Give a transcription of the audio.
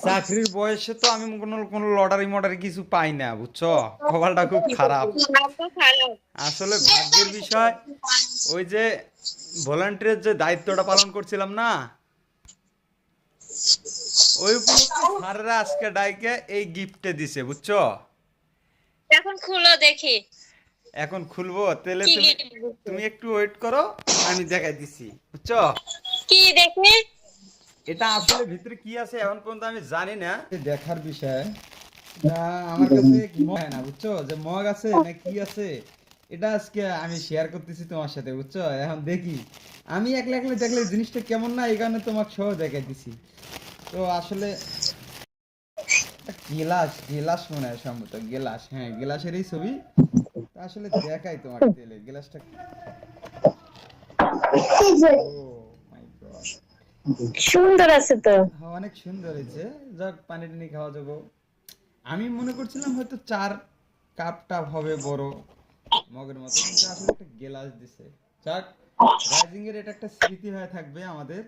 চাকরির বয়সে তো আমি কোনো কোনো লটারি মটারি কিছু পাই না, বুঝছো? কপালটা খুব খারাপ। ভাগ্য খারাপ। আসলে ভাগ্যের বিষয়। ওই যে ভলান্টিয়ারের যে দায়িত্বটা পালন করছিলাম না, ওই উপলক্ষে স্যারেরা আজকে ডাইকে এই গিফটে দিছে, বুঝছো? এখন খুলো দেখি এখন খুলবো তাহলে কি তুমি গিফট দিছে। তুমি একটু ওয়েট করো, আমি দেখাই দিছি, বুঝছো? কি দেখি? এটা আসলে ভিতরে কি আছে এখন পর্যন্ত আমি জানি না, দেখার বিষয়। এটা আমার কাছে কি মনে হয় না, বুঝছো, যে মগ আছে না কি আছে। এটা আজকে আমি শেয়ার করতেছি তোমার সাথে, বুঝছো? এখন দেখি, আমি একলা একলা দেখলে জিনিসটা কেমন না, এই কারণে তোমাকে সহ দেখাইতেছি। তো আসলে গেলাস গেলাস মনে হয়, সম্ভবত গেলাস, হ্যাঁ গেলাসেরই ছবি। তা আসলে দেখাই তোমাকে তেলে গেলাসটা। ও মাই গড, সুন্দর আছে তো। হ্যাঁ অনেক সুন্দর হয়েছে। যাক, পানি টানি খাওয়া যাবো। আমি মনে করছিলাম হয়তো 4 কাপ হবে বড় মগের মতো, কিন্তু আসলে একটা গেলাস দিছে। যাক, রাইজিং এর এটা একটা স্মৃতি হয়ে থাকবে আমাদের।